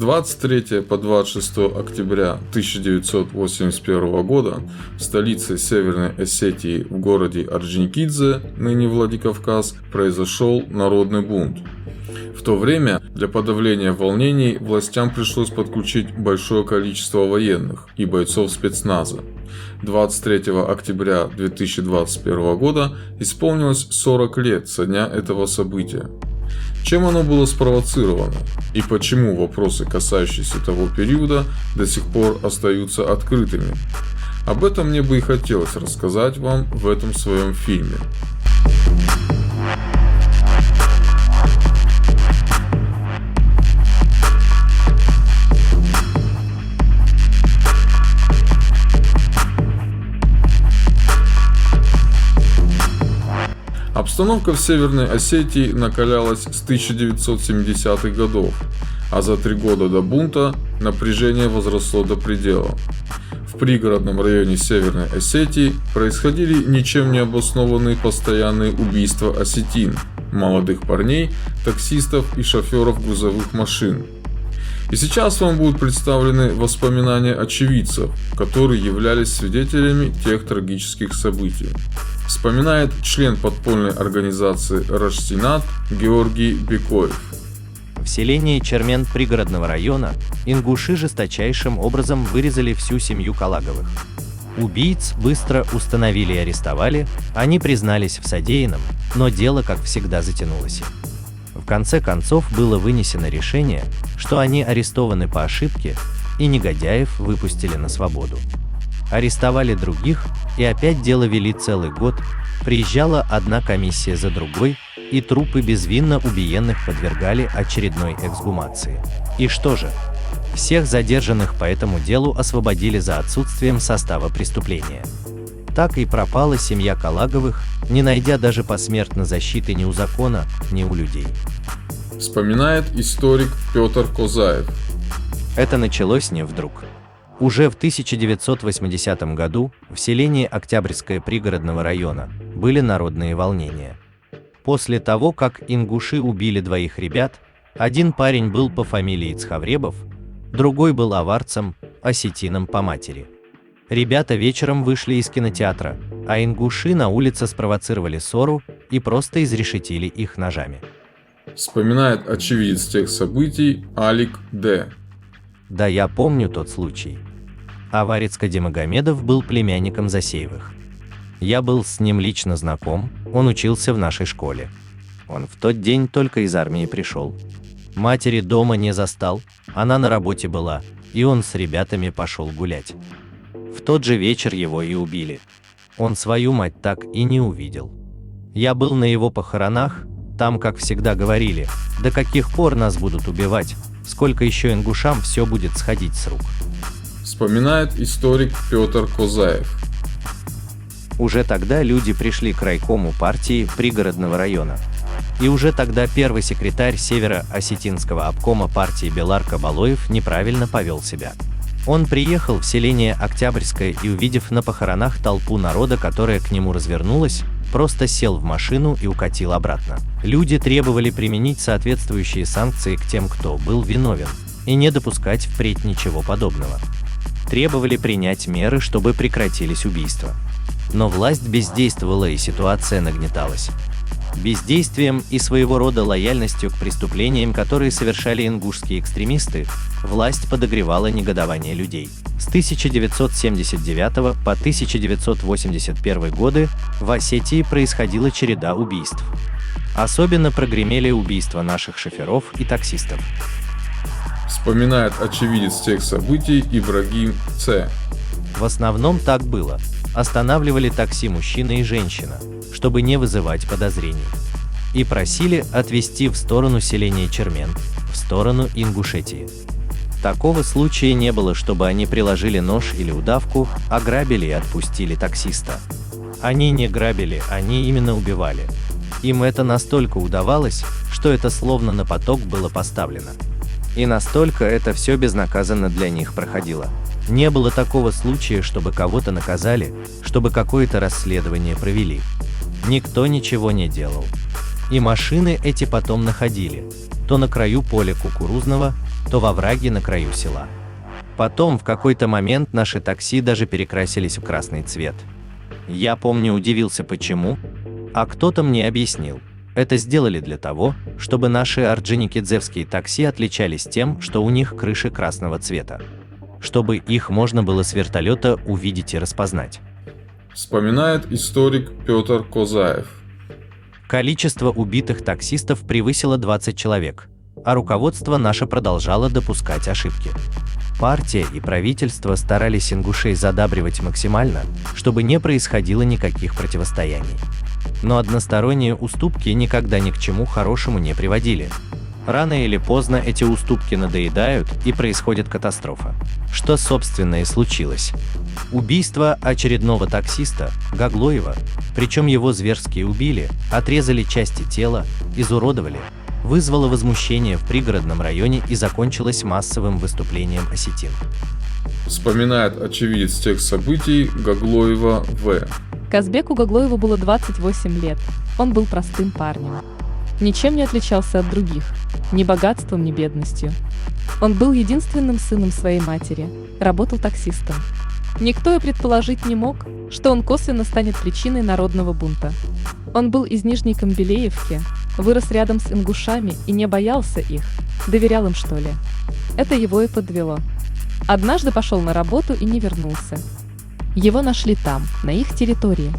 23 по 26 октября 1981 года в столице Северной Осетии в городе Орджоникидзе, ныне Владикавказ, произошел народный бунт. В то время для подавления волнений властям пришлось подключить большое количество военных и бойцов спецназа. 23 октября 2021 года исполнилось 40 лет со дня этого события. Чем оно было спровоцировано и почему вопросы, касающиеся того периода, до сих пор остаются открытыми? Об этом мне бы и хотелось рассказать вам в этом своем фильме. Обстановка в Северной Осетии накалялась с 1970-х годов, а за 3 года до бунта напряжение возросло до предела. В пригородном районе Северной Осетии происходили ничем не обоснованные постоянные убийства осетин, молодых парней, таксистов и шоферов грузовых машин. И сейчас вам будут представлены воспоминания очевидцев, которые являлись свидетелями тех трагических событий. Вспоминает член подпольной организации «Раштинат» Георгий Бекоев. В селении Чермен пригородного района ингуши жесточайшим образом вырезали всю семью Калаговых. Убийц быстро установили и арестовали, они признались в содеянном, но дело, как всегда, затянулось. В конце концов было вынесено решение, что они арестованы по ошибке, и негодяев выпустили на свободу. Арестовали других, и опять дело вели целый год, приезжала одна комиссия за другой, и трупы безвинно убиенных подвергали очередной эксгумации. И что же? Всех задержанных по этому делу освободили за отсутствием состава преступления. Так и пропала семья Калаговых, не найдя даже посмертно защиты ни у закона, ни у людей. Вспоминает историк Петр Козаев. Это началось не вдруг. Уже в 1980 году в селении Октябрьское пригородного района были народные волнения. После того, как ингуши убили 2 ребят, один парень был по фамилии Цхавребов, другой был аварцем, осетином по матери. Ребята вечером вышли из кинотеатра, а ингуши на улице спровоцировали ссору и просто изрешетили их ножами. Вспоминает очевидец тех событий Алик Д. Да, я помню тот случай. Аварец Кадимагомедов был племянником Засеевых. Я был с ним лично знаком, он учился в нашей школе. Он в тот день только из армии пришел. Матери дома не застал, она на работе была, и он с ребятами пошел гулять. В тот же вечер его и убили. Он свою мать так и не увидел. Я был на его похоронах, там, как всегда, говорили, до каких пор нас будут убивать, сколько еще ингушам все будет сходить с рук. Вспоминает историк Петр Козаев. Уже тогда люди пришли к райкому партии пригородного района. И уже тогда первый секретарь Северо-Осетинского обкома партии Белар Кабалоев неправильно повел себя. Он приехал в селение Октябрьское и, увидев на похоронах толпу народа, которая к нему развернулась, просто сел в машину и укатил обратно. Люди требовали применить соответствующие санкции к тем, кто был виновен, и не допускать впредь ничего подобного. Требовали принять меры, чтобы прекратились убийства. Но власть бездействовала, и ситуация нагнеталась. Бездействием и своего рода лояльностью к преступлениям, которые совершали ингушские экстремисты, власть подогревала негодование людей. С 1979 по 1981 годы в Осетии происходила череда убийств. Особенно прогремели убийства наших шоферов и таксистов. Вспоминает очевидец тех событий Ибрагим Ц. В основном так было. Останавливали такси мужчина и женщина, чтобы не вызывать подозрений. И просили отвезти в сторону селения Чермен, в сторону Ингушетии. Такого случая не было, чтобы они приложили нож или удавку, ограбили и отпустили таксиста. Они не грабили, они именно убивали. Им это настолько удавалось, что это словно на поток было поставлено. И настолько это все безнаказанно для них проходило. Не было такого случая, чтобы кого-то наказали, чтобы какое-то расследование провели. Никто ничего не делал. И машины эти потом находили. То на краю поля кукурузного, то во враге на краю села. Потом в какой-то момент наши такси даже перекрасились в красный цвет. Я помню, удивился почему, а кто-то мне объяснил. Это сделали для того, чтобы наши орджоникидзевские такси отличались тем, что у них крыши красного цвета. Чтобы их можно было с вертолета увидеть и распознать. Вспоминает историк Петр Козаев. Количество убитых таксистов превысило 20 человек, а руководство наше продолжало допускать ошибки. Партия и правительство старались ингушей задабривать максимально, чтобы не происходило никаких противостояний. Но односторонние уступки никогда ни к чему хорошему не приводили. Рано или поздно эти уступки надоедают, и происходит катастрофа. Что, собственно, и случилось. Убийство очередного таксиста, Гаглоева, причем его зверски убили, отрезали части тела, изуродовали, вызвало возмущение в пригородном районе и закончилось массовым выступлением осетин. Вспоминает очевидец тех событий Гаглоева В. Казбеку Гаглоеву было 28 лет. Он был простым парнем. Ничем не отличался от других. Ни богатством, ни бедностью. Он был единственным сыном своей матери, работал таксистом. Никто и предположить не мог, что он косвенно станет причиной народного бунта. Он был из Нижней Комбелеевки, вырос рядом с ингушами и не боялся их, доверял им, что ли. Это его и подвело. Однажды пошел на работу и не вернулся. Его нашли там, на их территории.